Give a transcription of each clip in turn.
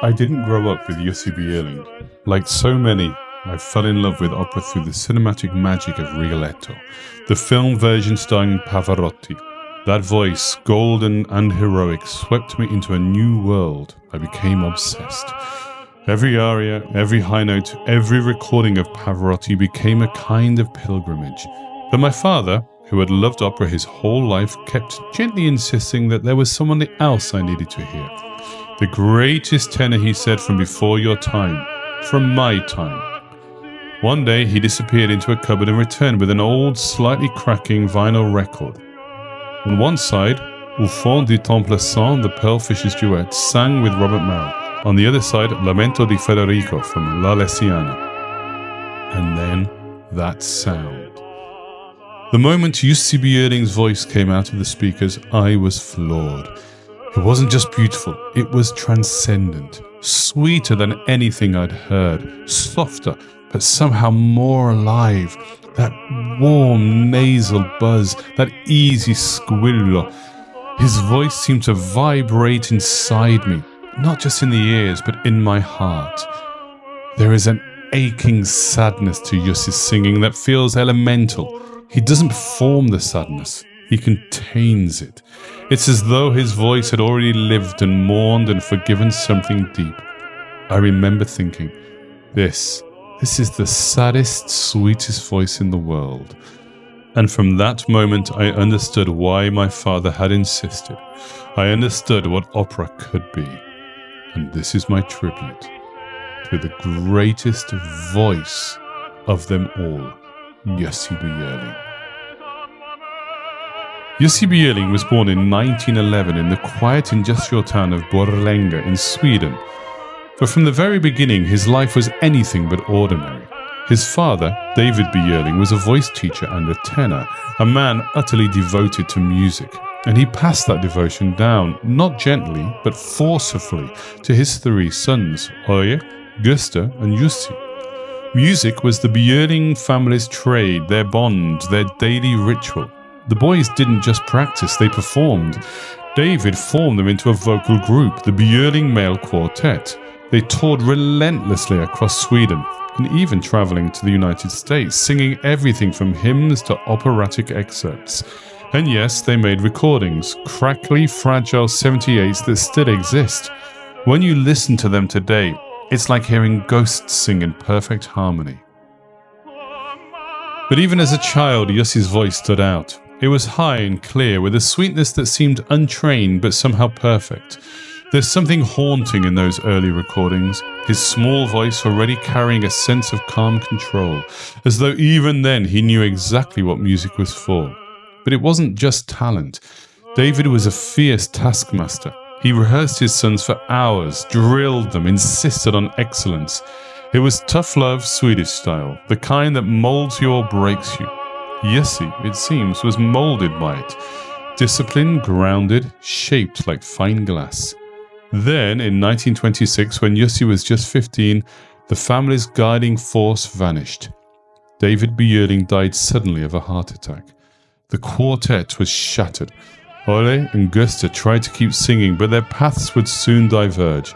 I didn't grow up with Jussi Björling. Like so many, I fell in love with opera through the cinematic magic of Rigoletto, the film version starring Pavarotti. That voice, golden and heroic, swept me into a new world. I became obsessed. Every aria, every high note, every recording of Pavarotti became a kind of pilgrimage. But my father, who had loved opera his whole life, kept gently insisting that there was someone else I needed to hear. The greatest tenor, he said, from before your time, from my time. One day he disappeared into a cupboard and returned with an old, slightly cracking vinyl record. On one side, Au fond du temple saint, the Pearlfishers duet, sang with Robert Merrill. On the other side, Lamento di Federico from La Lesiana. And then that sound. The moment Jussi Björling's voice came out of the speakers, I was floored. It wasn't just beautiful, it was transcendent, sweeter than anything I'd heard, softer, but somehow more alive. That warm nasal buzz, that easy squillo. His voice seemed to vibrate inside me, not just in the ears, but in my heart. There is an aching sadness to Jussi's singing that feels elemental. He doesn't perform the sadness, he contains it. It's as though his voice had already lived and mourned and forgiven something deep. I remember thinking, this is the saddest, sweetest voice in the world. And from that moment I understood why my father had insisted. I understood what opera could be. And this is my tribute to the greatest voice of them all, Jussi Björling. Jussi Björling was born in 1911 in the quiet industrial town of Borlänge in Sweden. But from the very beginning, his life was anything but ordinary. His father, David Björling, was a voice teacher and a tenor, a man utterly devoted to music. And he passed that devotion down, not gently, but forcefully, to his three sons, Ole, Gustav, and Jussi. Music was the Björling family's trade, their bond, their daily ritual. The boys didn't just practice, they performed. David formed them into a vocal group, the Björling Male Quartet. They toured relentlessly across Sweden, and even traveling to the United States, singing everything from hymns to operatic excerpts. And yes, they made recordings, crackly, fragile 78s that still exist. When you listen to them today, it's like hearing ghosts sing in perfect harmony. But even as a child, Jussi's voice stood out. It was high and clear, with a sweetness that seemed untrained but somehow perfect. There's something haunting in those early recordings, his small voice already carrying a sense of calm control, as though even then he knew exactly what music was for. But it wasn't just talent. David was a fierce taskmaster. He rehearsed his sons for hours, drilled them, insisted on excellence. It was tough love, Swedish style, the kind that molds you or breaks you. Jussi, it seems, was molded by it. Disciplined, grounded, shaped like fine glass. Then, in 1926, when Jussi was just 15, the family's guiding force vanished. David Björling died suddenly of a heart attack. The quartet was shattered. Ole and Gustav tried to keep singing, but their paths would soon diverge.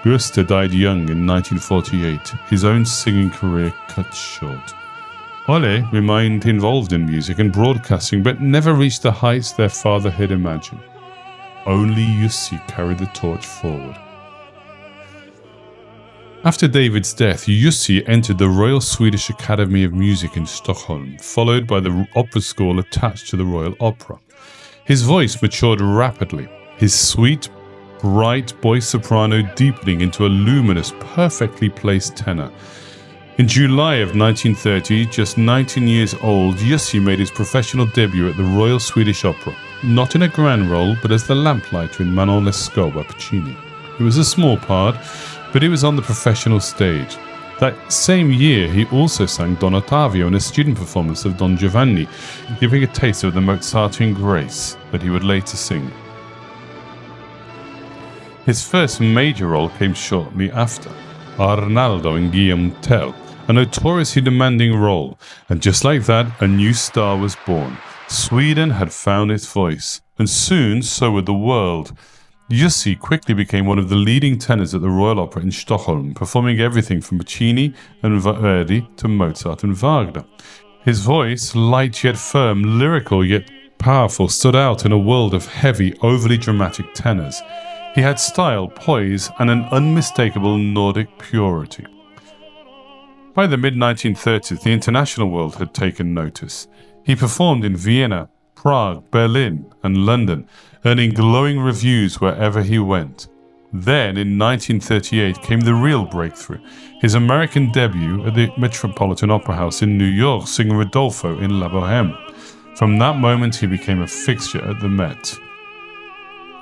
Gustav died young in 1948, his own singing career cut short. Ole remained involved in music and broadcasting, but never reached the heights their father had imagined. Only Jussi carried the torch forward. After David's death, Jussi entered the Royal Swedish Academy of Music in Stockholm, followed by the opera school attached to the Royal Opera. His voice matured rapidly, his sweet, bright voice soprano deepening into a luminous, perfectly placed tenor. In July of 1930, just 19 years old, Jussi made his professional debut at the Royal Swedish Opera, not in a grand role, but as the lamplighter in Manon Lescaut by Puccini. It was a small part, but it was on the professional stage. That same year, he also sang Don Ottavio in a student performance of Don Giovanni, giving a taste of the Mozartian grace that he would later sing. His first major role came shortly after, Arnaldo in Guillaume Tell, a notoriously demanding role, and just like that, a new star was born. Sweden had found its voice, and soon so would the world. Jussi quickly became one of the leading tenors at the Royal Opera in Stockholm, performing everything from Puccini and Verdi to Mozart and Wagner. His voice, light yet firm, lyrical yet powerful, stood out in a world of heavy, overly dramatic tenors. He had style, poise, and an unmistakable Nordic purity. By the mid-1930s, the international world had taken notice. He performed in Vienna, Prague, Berlin, and London, earning glowing reviews wherever he went. Then, in 1938, came the real breakthrough, his American debut at the Metropolitan Opera House in New York, singing Rodolfo in La Bohème. From that moment, he became a fixture at the Met.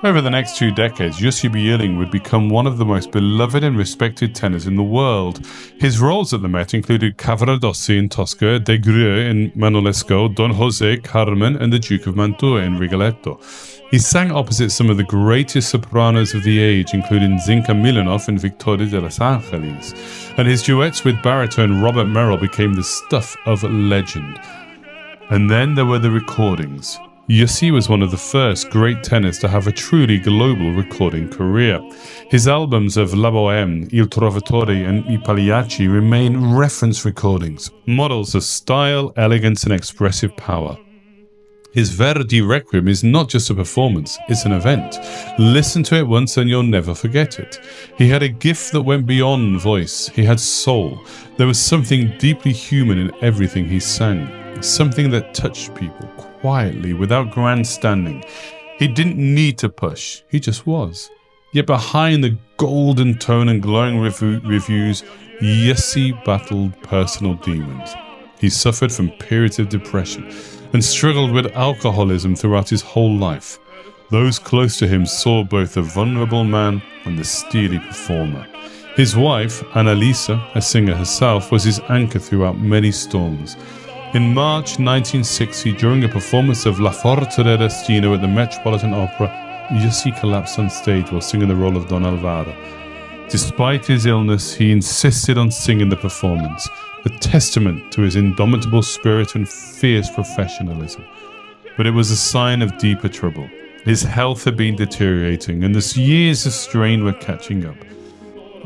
Over the next 2 decades, Jussi Björling would become one of the most beloved and respected tenors in the world. His roles at the Met included Cavaradossi in Tosca, De Greux in Manolesco, Don José, Carmen, and the Duke of Mantua in Rigoletto. He sang opposite some of the greatest sopranos of the age, including Zinka Milanov and Victoria de los Angeles, and his duets with baritone Robert Merrill became the stuff of legend. And then there were the recordings. Jussi was one of the first great tenors to have a truly global recording career. His albums of La Bohème, Il Trovatore, and I Pagliacci remain reference recordings, models of style, elegance, and expressive power. His Verdi Requiem is not just a performance, it's an event. Listen to it once and you'll never forget it. He had a gift that went beyond voice. He had soul. There was something deeply human in everything he sang, something that touched people quietly, without grandstanding. He didn't need to push, he just was. Yet behind the golden tone and glowing reviews, Jussi battled personal demons. He suffered from periods of depression and struggled with alcoholism throughout his whole life. Those close to him saw both the vulnerable man and the steely performer. His wife, Annalisa, a singer herself, was his anchor throughout many storms. In March 1960, during a performance of La Forza del Destino at the Metropolitan Opera, Jussi collapsed on stage while singing the role of Don Alvaro. Despite his illness, he insisted on singing the performance, a testament to his indomitable spirit and fierce professionalism. But it was a sign of deeper trouble. His health had been deteriorating, and the years of strain were catching up.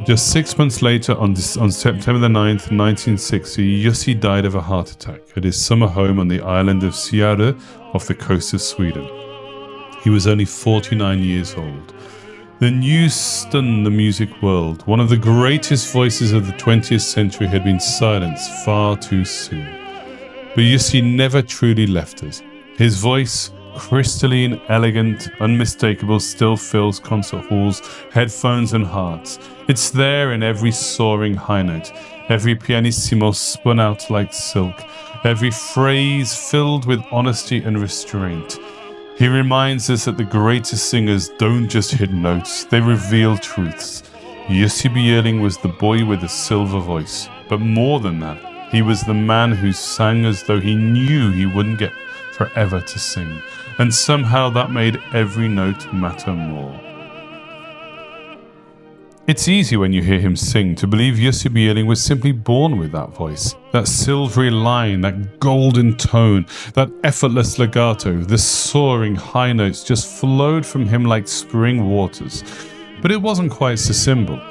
Just 6 months later, on September the 9th, 1960, Jussi died of a heart attack at his summer home on the island of Särö off the coast of Sweden. He was only 49 years old. The news stunned the music world. One of the greatest voices of the 20th century had been silenced far too soon. But Jussi never truly left us. His voice, crystalline, elegant, unmistakable, still fills concert halls, headphones and hearts. It's there in every soaring high note, every pianissimo spun out like silk, every phrase filled with honesty and restraint. He reminds us that the greatest singers don't just hit notes, they reveal truths. Jussi Björling was the boy with a silver voice, but more than that, he was the man who sang as though he knew he wouldn't get forever to sing, and somehow that made every note matter more. It's easy when you hear him sing to believe Jussi Björling was simply born with that voice, that silvery line, that golden tone, that effortless legato. The soaring high notes just flowed from him like spring waters. But it wasn't quite so simple.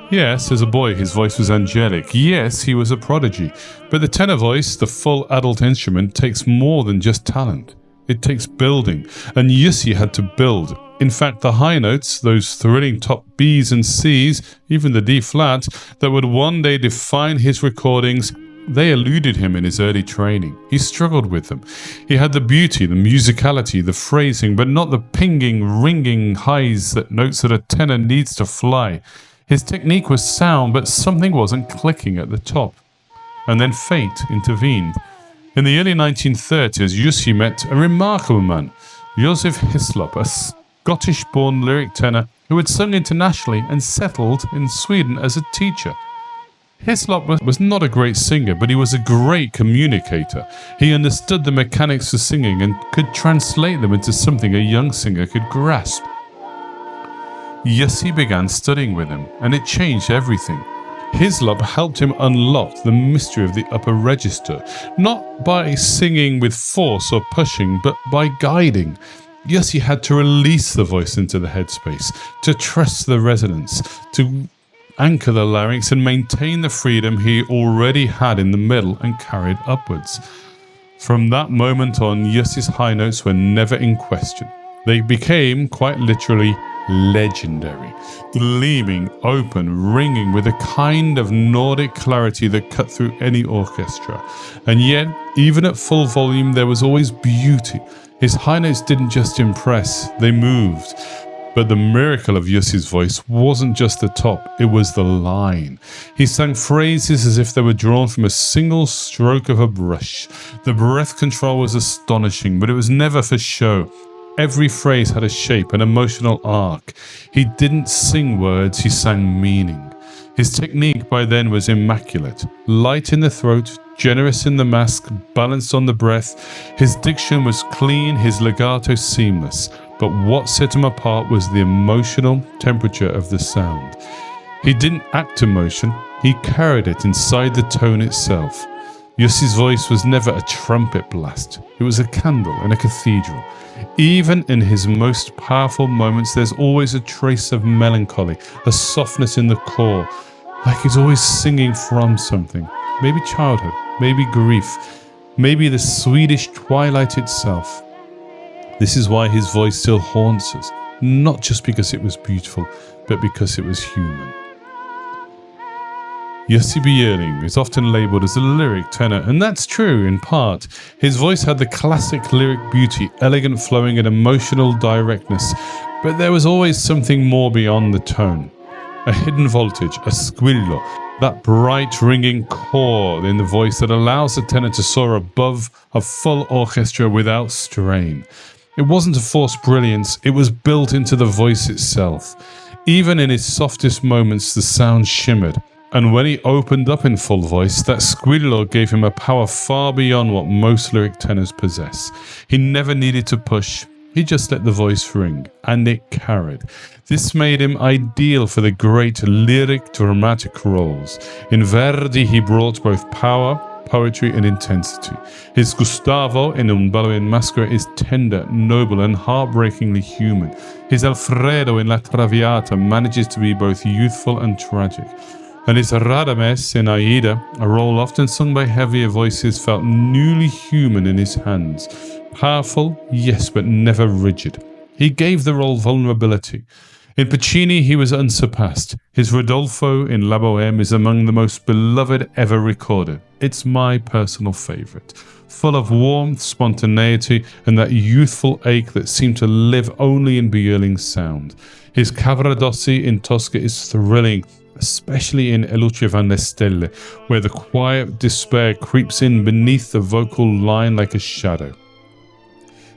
Yes, as a boy his voice was angelic. Yes, he was a prodigy. But the tenor voice, the full adult instrument, takes more than just talent. It takes building, and Jussi had to build. In fact, the high notes, those thrilling top B's and C's, even the D flat, that would one day define his recordings, they eluded him in his early training. He struggled with them. He had the beauty, the musicality, the phrasing, but not the pinging, ringing highs, that notes that a tenor needs to fly. His technique was sound, but something wasn't clicking at the top. And then fate intervened. In the early 1930s, Jussi met a remarkable man, Joseph Hislop, a Scottish-born lyric tenor who had sung internationally and settled in Sweden as a teacher. Hislop was not a great singer, but he was a great communicator. He understood the mechanics of singing and could translate them into something a young singer could grasp. Jussi began studying with him, and it changed everything. Hislop helped him unlock the mystery of the upper register, not by singing with force or pushing, but by guiding. Jussi had to release the voice into the headspace, to trust the resonance, to anchor the larynx and maintain the freedom he already had in the middle and carried upwards. From that moment on, Jussi's high notes were never in question. They became, quite literally, legendary, gleaming, open, ringing with a kind of Nordic clarity that cut through any orchestra. And yet, even at full volume, there was always beauty. His high notes didn't just impress, they moved. But the miracle of Jussi's voice wasn't just the top, it was the line. He sang phrases as if they were drawn from a single stroke of a brush. The breath control was astonishing, but it was never for show. Every phrase had a shape, an emotional arc. He didn't sing words, he sang meaning. His technique by then was immaculate. Light in the throat, generous in the mask, balanced on the breath. His diction was clean, his legato seamless. But what set him apart was the emotional temperature of the sound. He didn't act emotion, he carried it inside the tone itself. Jussi's voice was never a trumpet blast. It was a candle in a cathedral. Even in his most powerful moments, there's always a trace of melancholy, a softness in the core, like he's always singing from something. Maybe childhood, maybe grief, maybe the Swedish twilight itself. This is why his voice still haunts us, not just because it was beautiful, but because it was human. Jussi Björling is often labelled as a lyric tenor, and that's true in part. His voice had the classic lyric beauty, elegant flowing and emotional directness, but there was always something more beyond the tone. A hidden voltage, a squillo, that bright ringing chord in the voice that allows the tenor to soar above a full orchestra without strain. It wasn't a forced brilliance, it was built into the voice itself. Even in his softest moments, the sound shimmered. And when he opened up in full voice, that squillo gave him a power far beyond what most lyric tenors possess. He never needed to push, he just let the voice ring, and it carried. This made him ideal for the great lyric dramatic roles. In Verdi, he brought both power, poetry and intensity. His Gustavo in Un ballo in maschera is tender, noble and heartbreakingly human. His Alfredo in La Traviata manages to be both youthful and tragic. And his Radames in Aida, a role often sung by heavier voices, felt newly human in his hands. Powerful, yes, but never rigid. He gave the role vulnerability. In Puccini, he was unsurpassed. His Rodolfo in La Bohème is among the most beloved ever recorded. It's my personal favourite. Full of warmth, spontaneity, and that youthful ache that seemed to live only in Björling's sound. His Cavaradossi in Tosca is thrilling, especially in E luce van le stelle, where the quiet despair creeps in beneath the vocal line like a shadow.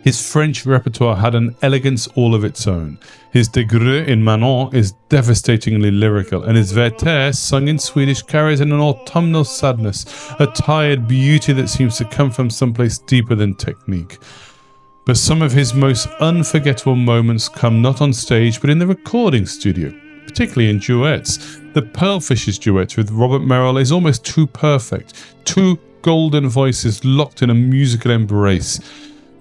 His French repertoire had an elegance all of its own. His De Greux in Manon is devastatingly lyrical, and his Werther, sung in Swedish, carries an autumnal sadness, a tired beauty that seems to come from someplace deeper than technique. But some of his most unforgettable moments come not on stage, but in the recording studio, particularly in duets. The Pearlfishers duet with Robert Merrill is almost too perfect, two golden voices locked in a musical embrace.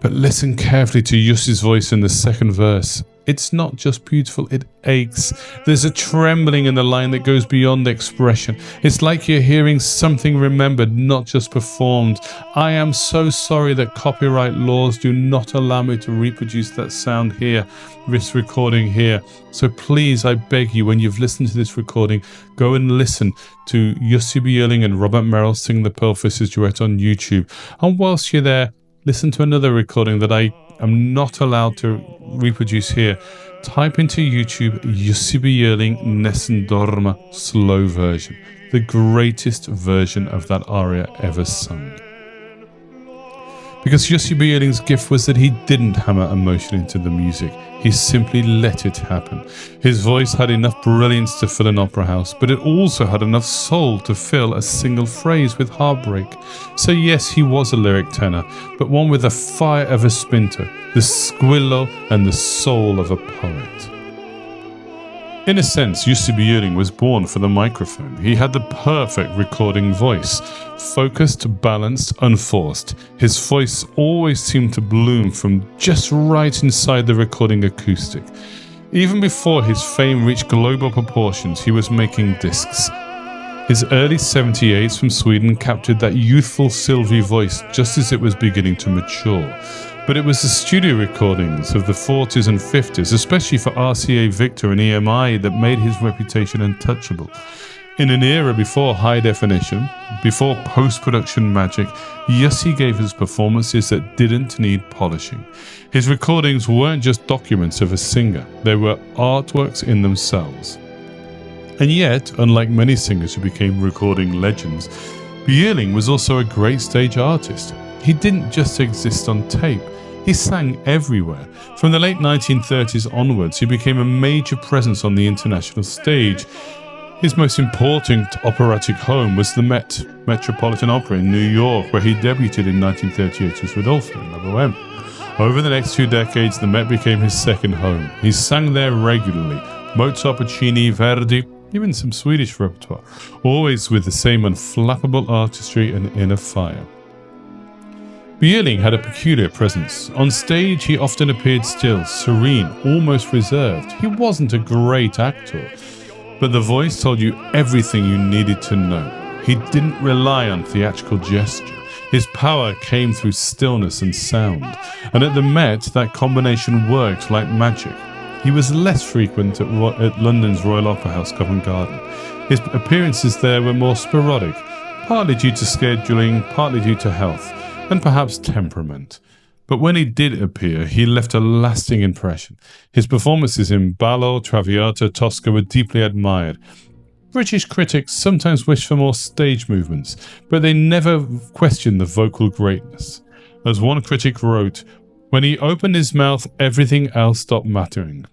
But listen carefully to Jussi's voice in the second verse. It's not just beautiful, it aches. There's a trembling in the line that goes beyond expression. It's like you're hearing something remembered, not just performed. I am so sorry that copyright laws do not allow me to reproduce that sound here, this recording here. So please, I beg you, when you've listened to this recording, go and listen to Jussi Björling and Robert Merrill sing the Pearlfishers duet on YouTube. And whilst you're there, listen to another recording that I am not allowed to reproduce here. Type into YouTube Jussi Björling Nessen Dorma slow version, the greatest version of that aria ever sung. Because Jussi Björling's gift was that he didn't hammer emotion into the music, he simply let it happen. His voice had enough brilliance to fill an opera house, but it also had enough soul to fill a single phrase with heartbreak. So yes, he was a lyric tenor, but one with the fire of a spinto, the squillo and the soul of a poet. In a sense, Jussi Björling was born for the microphone. He had the perfect recording voice. Focused, balanced, unforced. His voice always seemed to bloom from just right inside the recording acoustic. Even before his fame reached global proportions, he was making discs. His early 78s from Sweden captured that youthful silvery voice just as it was beginning to mature. But it was the studio recordings of the 40s and 50s, especially for RCA Victor and EMI, that made his reputation untouchable. In an era before high definition, before post-production magic, Jussi gave us performances that didn't need polishing. His recordings weren't just documents of a singer, they were artworks in themselves. And yet, unlike many singers who became recording legends, Björling was also a great stage artist. He didn't just exist on tape. He sang everywhere. From the late 1930s onwards, he became a major presence on the international stage. His most important operatic home was the Metropolitan Opera in New York, where he debuted in 1938 with Rodolfo and La Bohème. Over the next 2 decades, the Met became his second home. He sang there regularly. Mozart, Puccini, Verdi, even some Swedish repertoire, always with the same unflappable artistry and inner fire. Björling had a peculiar presence. On stage, he often appeared still, serene, almost reserved. He wasn't a great actor, but the voice told you everything you needed to know. He didn't rely on theatrical gesture. His power came through stillness and sound, and at the Met, that combination worked like magic. He was less frequent at London's Royal Opera House, Covent Garden. His appearances there were more sporadic, partly due to scheduling, partly due to health, and perhaps temperament. But when he did appear, he left a lasting impression. His performances in Ballo, Traviata, Tosca were deeply admired. British critics sometimes wished for more stage movements, but they never questioned the vocal greatness. As one critic wrote, "When he opened his mouth, everything else stopped mattering."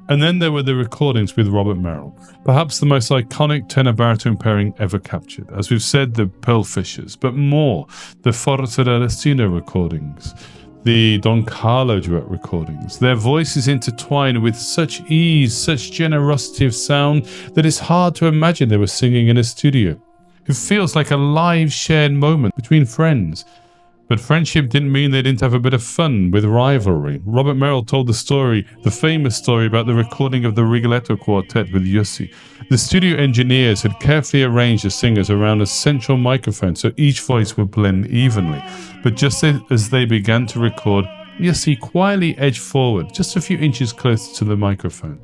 And then there were the recordings with Robert Merrill, perhaps the most iconic tenor-baritone pairing ever captured. As we've said, the Pearl Fishers, but more, the Forza dell'Estino recordings, the Don Carlo duet recordings. Their voices intertwined with such ease, such generosity of sound, that it's hard to imagine they were singing in a studio. It feels like a live shared moment between friends. But friendship didn't mean they didn't have a bit of fun with rivalry. Robert Merrill told the famous story about the recording of the Rigoletto Quartet with Jussi. The studio engineers had carefully arranged the singers around a central microphone so each voice would blend evenly. But just as they began to record, Jussi quietly edged forward, just a few inches closer to the microphone.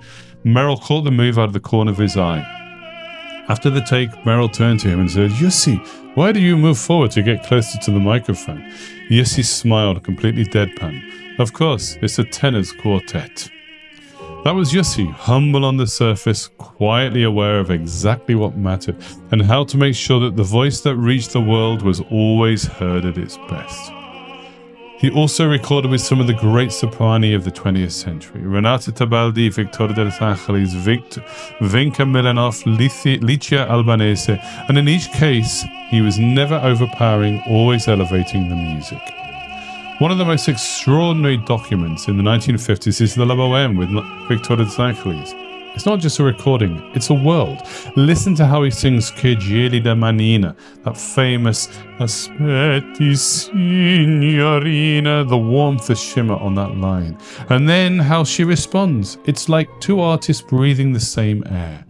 Merrill caught the move out of the corner of his eye. After the take, Merrill turned to him and said, "Jussi, why do you move forward to get closer to the microphone?" Jussi smiled, completely deadpan. "Of course, it's a tenor's quartet." That was Jussi, humble on the surface, quietly aware of exactly what mattered, and how to make sure that the voice that reached the world was always heard at its best. He also recorded with some of the great soprani of the 20th century, Renata Tebaldi, Vittorio de los Angeles, Vinca Milanov, Licia Albanese, and in each case, he was never overpowering, always elevating the music. One of the most extraordinary documents in the 1950s is the La Bohème with Vittorio de los Angeles. It's not just a recording, it's a world. Listen to how he sings Che gelida manina, that famous Aspetti signorina, the warmth, the shimmer on that line. And then how she responds. It's like two artists breathing the same air.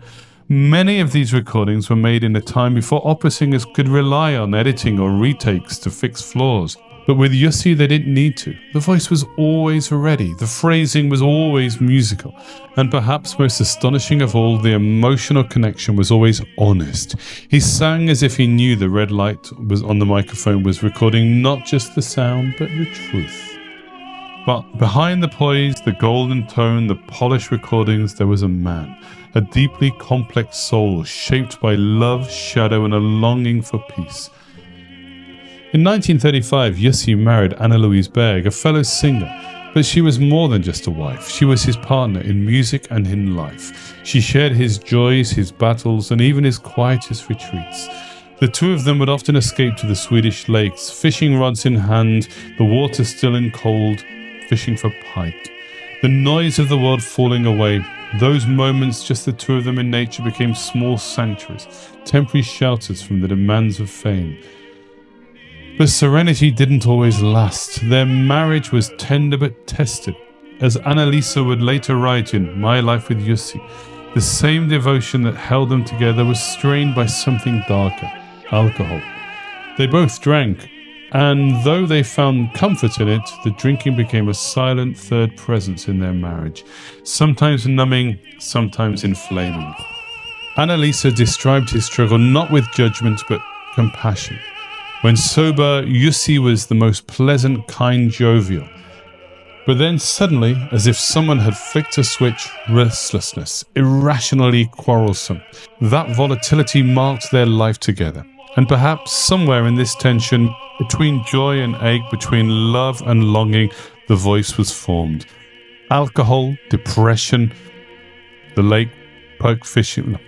Many of these recordings were made in a time before opera singers could rely on editing or retakes to fix flaws. But with Jussi, they didn't need to. The voice was always ready, the phrasing was always musical, and perhaps most astonishing of all, the emotional connection was always honest. He sang as if he knew the red light was on the microphone was recording not just the sound, but the truth. But behind the poise, the golden tone, the polished recordings, there was a man, a deeply complex soul shaped by love, shadow, and a longing for peace. In 1935, Jussi married Anna Louise Berg, a fellow singer, but she was more than just a wife. She was his partner in music and in life. She shared his joys, his battles, and even his quietest retreats. The two of them would often escape to the Swedish lakes, fishing rods in hand, the water still and cold, fishing for pike. The noise of the world falling away. Those moments, just the two of them in nature, became small sanctuaries, temporary shelters from the demands of fame. But serenity didn't always last. Their marriage was tender but tested. As Annalisa would later write in My Life with Jussi, the same devotion that held them together was strained by something darker, alcohol. They both drank, and though they found comfort in it, the drinking became a silent third presence in their marriage, sometimes numbing, sometimes inflaming. Annalisa described his struggle not with judgment but compassion. When sober, Jussi was the most pleasant, kind, jovial. But then suddenly, as if someone had flicked a switch, restlessness, irrationally quarrelsome. That volatility marked their life together. And perhaps somewhere in this tension, between joy and ache, between love and longing, the voice was formed. Alcohol, depression, the lake, pike fishing.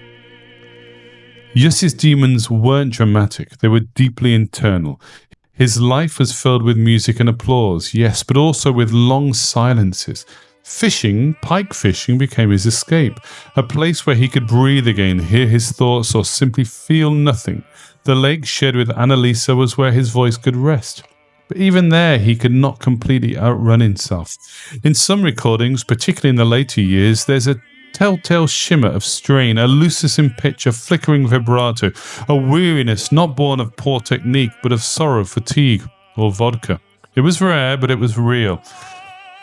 Jussi's demons weren't dramatic, they were deeply internal. His life was filled with music and applause, yes, but also with long silences. Fishing, pike fishing, became his escape, a place where he could breathe again, hear his thoughts, or simply feel nothing. The lake shared with Annalisa was where his voice could rest. But even there, he could not completely outrun himself. In some recordings, particularly in the later years, there's a telltale shimmer of strain, a looseness in pitch, a flickering vibrato, a weariness not born of poor technique, but of sorrow, fatigue, or vodka. It was rare, but it was real.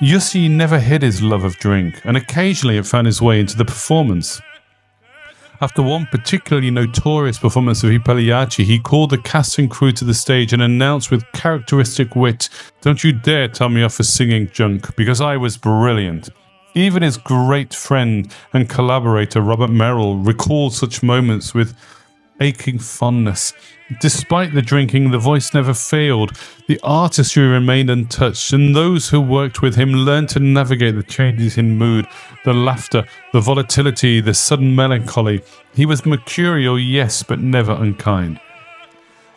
Jussi never hid his love of drink, and occasionally it found its way into the performance. After one particularly notorious performance of I Pagliacci, he called the cast and crew to the stage and announced with characteristic wit, "Don't you dare tell me off for singing junk, because I was brilliant." Even his great friend and collaborator Robert Merrill recalled such moments with aching fondness. Despite the drinking, the voice never failed. The artistry remained untouched, and those who worked with him learned to navigate the changes in mood, the laughter, the volatility, the sudden melancholy. He was mercurial, yes, but never unkind.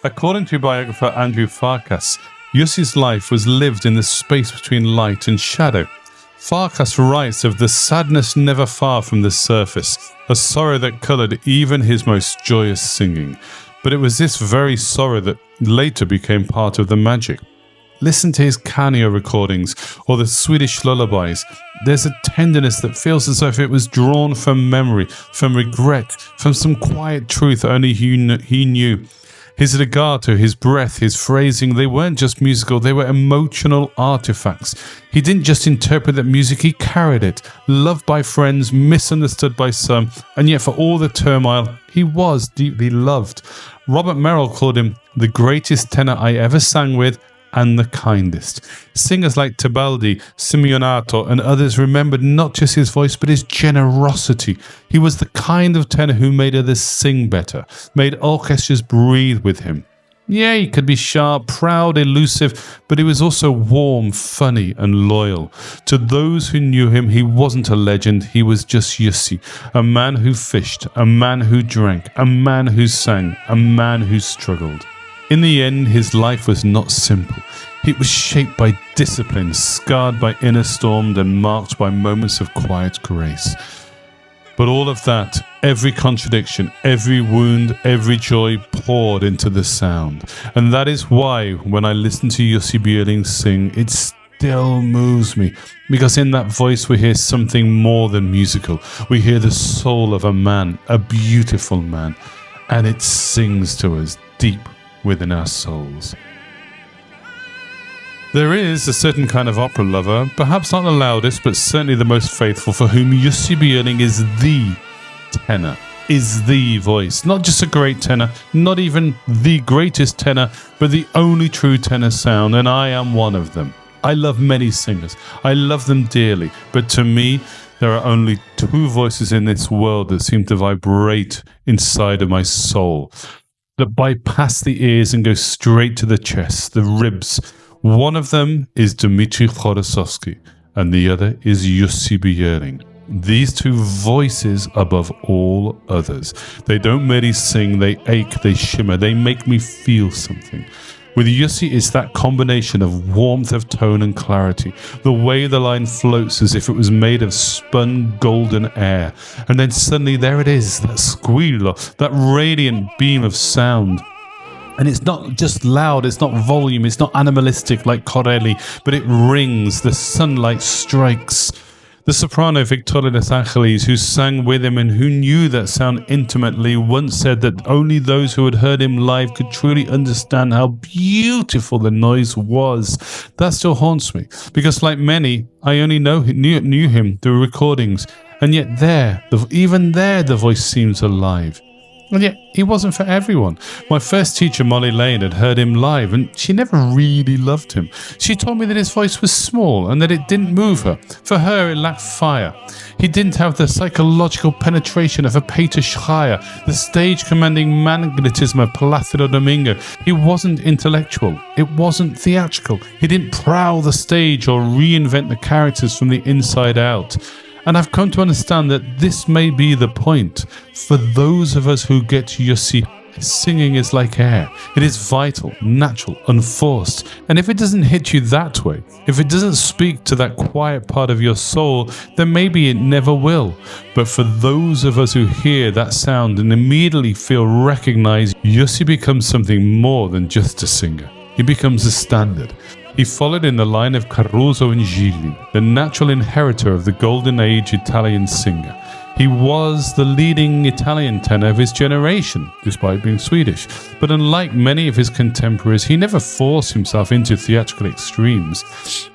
According to biographer Andrew Farkas, Jussi's life was lived in the space between light and shadow. Farkas writes of the sadness never far from the surface, a sorrow that coloured even his most joyous singing. But it was this very sorrow that later became part of the magic. Listen to his Canto recordings or the Swedish lullabies. There's a tenderness that feels as if it was drawn from memory, from regret, from some quiet truth only he knew. His legato, his breath, his phrasing, they weren't just musical, they were emotional artifacts. He didn't just interpret that music, he carried it. Loved by friends, misunderstood by some, and yet for all the turmoil, he was deeply loved. Robert Merrill called him the greatest tenor I ever sang with, and the kindest. Singers like Tebaldi, Simeonato, and others remembered not just his voice, but his generosity. He was the kind of tenor who made others sing better, made orchestras breathe with him. Yeah, he could be sharp, proud, elusive, but he was also warm, funny, and loyal. To those who knew him, he wasn't a legend, he was just Jussi, a man who fished, a man who drank, a man who sang, a man who struggled. In the end, his life was not simple. It was shaped by discipline, scarred by inner storms, and marked by moments of quiet grace. But all of that, every contradiction, every wound, every joy poured into the sound. And that is why, when I listen to Jussi Björling sing, it still moves me. Because in that voice we hear something more than musical. We hear the soul of a man, a beautiful man. And it sings to us deep within our souls. There is a certain kind of opera lover, perhaps not the loudest, but certainly the most faithful, for whom Jussi Björling is the tenor, is the voice. Not just a great tenor, not even the greatest tenor, but the only true tenor sound, and I am one of them. I love many singers. I love them dearly, but to me, there are only two voices in this world that seem to vibrate inside of my soul, that bypass the ears and go straight to the chest, the ribs. One of them is Dmitri Khodossovsky, and the other is Jussi Björling. These two voices above all others. They don't merely sing, they ache, they shimmer, they make me feel something. With Jussi, it's that combination of warmth of tone and clarity, the way the line floats as if it was made of spun golden air, and then suddenly there it is, that squillo, that radiant beam of sound. And it's not just loud, it's not volume, it's not animalistic like Corelli, but it rings, the sunlight strikes. The soprano Victoria de Angelis, who sang with him and who knew that sound intimately, once said that only those who had heard him live could truly understand how beautiful the noise was. That still haunts me, because like many, I only knew him through recordings, and yet even there the voice seems alive. And yet, he wasn't for everyone. My first teacher, Molly Lane, had heard him live, and she never really loved him. She told me that his voice was small and that it didn't move her. For her, it lacked fire. He didn't have the psychological penetration of a Peter Schreier, the stage-commanding magnetism of Plácido Domingo. He wasn't intellectual. It wasn't theatrical. He didn't prowl the stage or reinvent the characters from the inside out. And I've come to understand that this may be the point. For those of us who get Jussi, singing is like air. It is vital, natural, unforced. And if it doesn't hit you that way, if it doesn't speak to that quiet part of your soul, then maybe it never will. But for those of us who hear that sound and immediately feel recognized, Jussi becomes something more than just a singer. He becomes a standard. He followed in the line of Caruso and Gigli, the natural inheritor of the Golden Age Italian singer. He was the leading Italian tenor of his generation, despite being Swedish. But unlike many of his contemporaries, he never forced himself into theatrical extremes.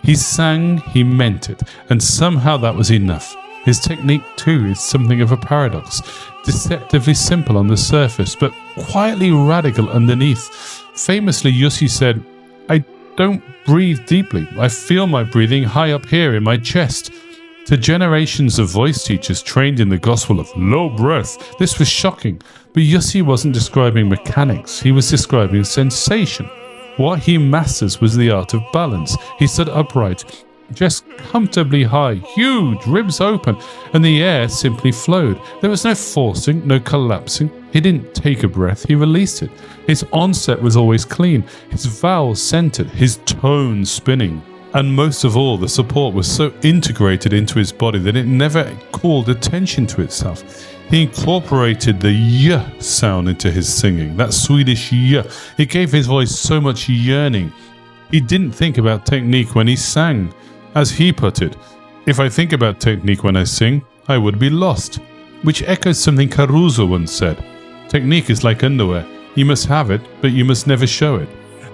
He sang, he meant it, and somehow that was enough. His technique, too, is something of a paradox. Deceptively simple on the surface, but quietly radical underneath. Famously, Jussi said, "I don't breathe deeply. I feel my breathing high up here in my chest." To generations of voice teachers trained in the gospel of low breath, this was shocking. But Jussi wasn't describing mechanics, he was describing sensation. What he masters was the art of balance. He stood upright, just comfortably high, huge, ribs open, and the air simply flowed. There was no forcing, no collapsing. He didn't take a breath, he released it. His onset was always clean, his vowels centered, his tone spinning. And most of all, the support was so integrated into his body that it never called attention to itself. He incorporated the y sound into his singing, that Swedish y. It gave his voice so much yearning. He didn't think about technique when he sang. As he put it, "If I think about technique when I sing, I would be lost." Which echoes something Caruso once said. Technique is like underwear. You must have it, but you must never show it.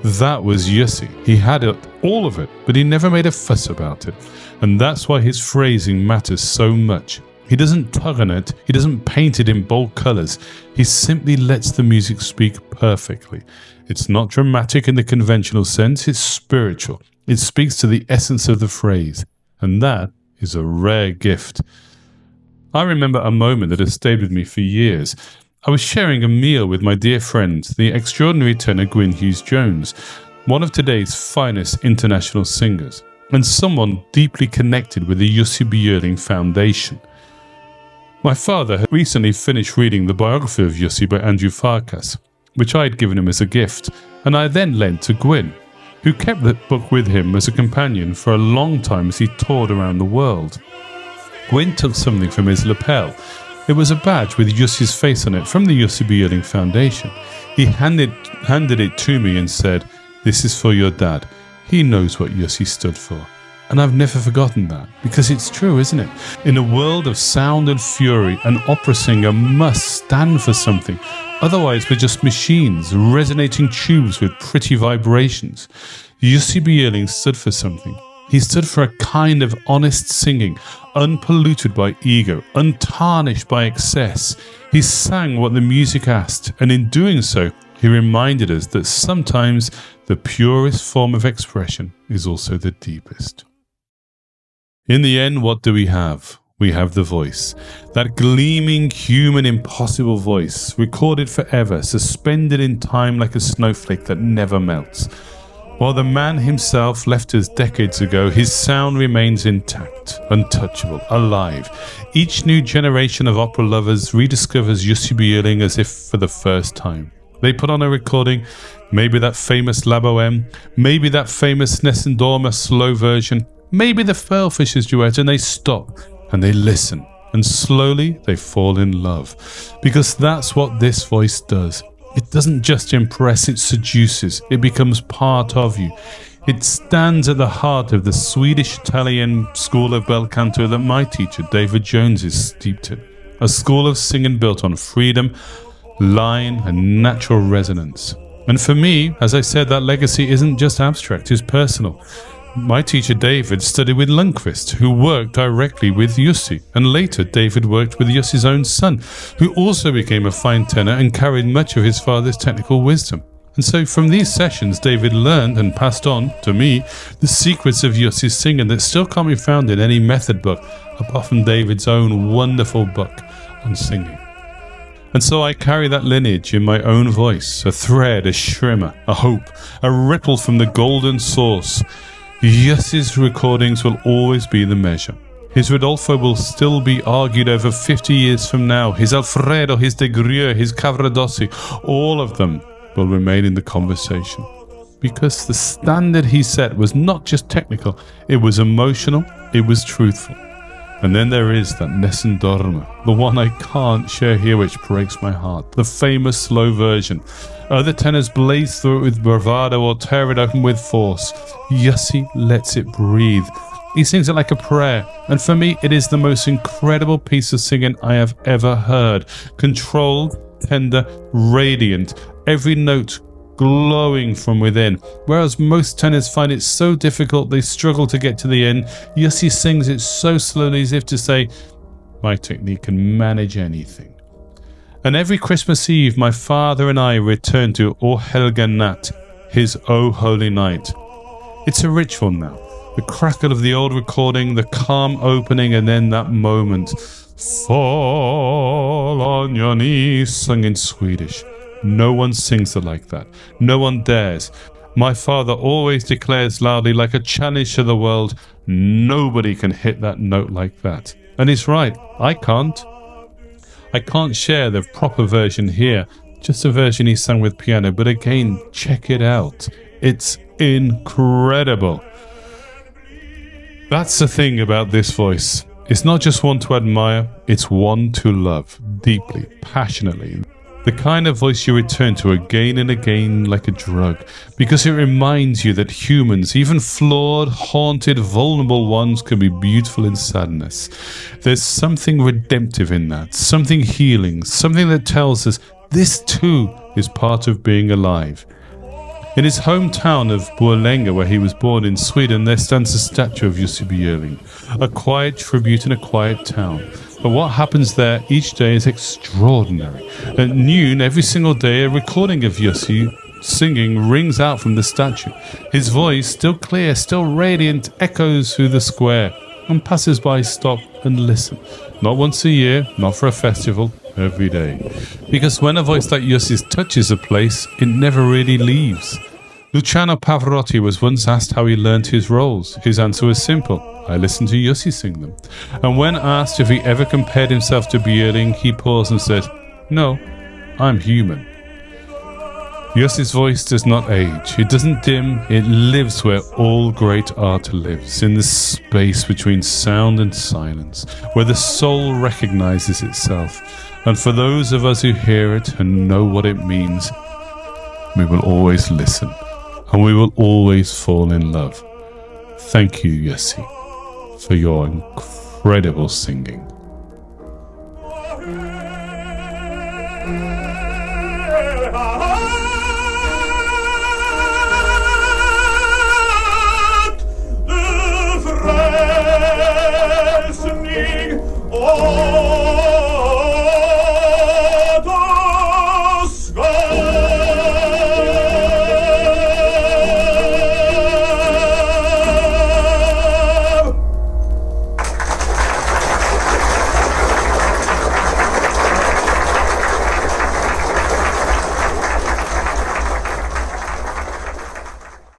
That was Jussi. He had it, all of it, but he never made a fuss about it. And that's why his phrasing matters so much. He doesn't tug on it, he doesn't paint it in bold colours. He simply lets the music speak perfectly. It's not dramatic in the conventional sense, it's spiritual. It speaks to the essence of the phrase. And that is a rare gift. I remember a moment that has stayed with me for years. I was sharing a meal with my dear friend, the extraordinary tenor Gwyn Hughes-Jones, one of today's finest international singers, and someone deeply connected with the Jussi Björling Foundation. My father had recently finished reading the biography of Jussi by Andrew Farkas, which I had given him as a gift, and I then lent to Gwyn, who kept that book with him as a companion for a long time as he toured around the world. Gwyn took something from his lapel. It was a badge with Jussi's face on it from the Jussi Björling Foundation. He handed it to me and said, "This is for your dad. He knows what Jussi stood for." And I've never forgotten that, because it's true, isn't it? In a world of sound and fury, an opera singer must stand for something. Otherwise, we're just machines, resonating tubes with pretty vibrations. Jussi Björling stood for something. He stood for a kind of honest singing, unpolluted by ego, untarnished by excess. He sang what the music asked, and in doing so, he reminded us that sometimes the purest form of expression is also the deepest. In the end, what do we have? We have the voice. That gleaming, human, impossible voice, recorded forever, suspended in time like a snowflake that never melts. While the man himself left us decades ago, his sound remains intact, untouchable, alive. Each new generation of opera lovers rediscovers Jussi Björling as if for the first time. They put on a recording, maybe that famous La Bohème, maybe that famous Nessun Dorma slow version, maybe the Pearlfishers duet, and they stop and they listen. And slowly they fall in love. Because that's what this voice does. It doesn't just impress, it seduces. It becomes part of you. It stands at the heart of the Swedish-Italian school of bel canto that my teacher, David Jones, is steeped in. A school of singing built on freedom, line, and natural resonance. And for me, as I said, that legacy isn't just abstract, it's personal. My teacher David studied with Lundqvist, who worked directly with Jussi, and later David worked with Jussi's own son, who also became a fine tenor and carried much of his father's technical wisdom. And so from these sessions, David learned and passed on, to me, the secrets of Jussi's singing that still can't be found in any method book, apart from David's own wonderful book on singing. And so I carry that lineage in my own voice, a thread, a shimmer, a hope, a ripple from the golden source. Jussi's recordings will always be the measure. His Rodolfo will still be argued over 50 years from now. His Alfredo, his De Grieux, his Cavaradossi, all of them will remain in the conversation. Because the standard he set was not just technical, it was emotional, it was truthful. And then there is that Nessun Dorma, the one I can't share here which breaks my heart, the famous slow version. Other tenors blaze through it with bravado or tear it open with force. Jussi lets it breathe. He sings it like a prayer, and for me it is the most incredible piece of singing I have ever heard. Controlled, tender, radiant, every note glowing from within. Whereas most tenors find it so difficult they struggle to get to the end, Jussi sings it so slowly as if to say, my technique can manage anything. And every Christmas Eve my father and I return to O Helga Natt, his O Holy Night. It's a ritual now. The crackle of the old recording, the calm opening, and then that moment. Fall on your knees, sung in Swedish. No one sings it like that. No one dares. My father always declares loudly, like a challenge to the world, nobody can hit that note like that. And he's right, I can't. I can't share the proper version here, just a version he sang with piano, but again, check it out. It's incredible. That's the thing about this voice. It's not just one to admire, it's one to love, deeply, passionately. The kind of voice you return to again and again like a drug, because it reminds you that humans, even flawed, haunted, vulnerable ones, can be beautiful in sadness. There's something redemptive in that, something healing, something that tells us this too is part of being alive. In his hometown of Borlänge, where he was born in Sweden, there stands a statue of Jussi Björling, a quiet tribute in a quiet town. But what happens there each day is extraordinary. At noon, every single day, a recording of Jussi singing rings out from the statue. His voice, still clear, still radiant, echoes through the square, and passers-by stop and listen. Not once a year, not for a festival, every day. Because when a voice like Jussi's touches a place, it never really leaves. Luciano Pavarotti was once asked how he learned his roles. His answer was simple: I listened to Jussi sing them. And when asked if he ever compared himself to Björling, he paused and said, no, I'm human. Jussi's voice does not age. It doesn't dim. It lives where all great art lives, in the space between sound and silence, where the soul recognizes itself. And for those of us who hear it and know what it means, we will always listen, and we will always fall in love. Thank you, Jussi, for your incredible singing. Ah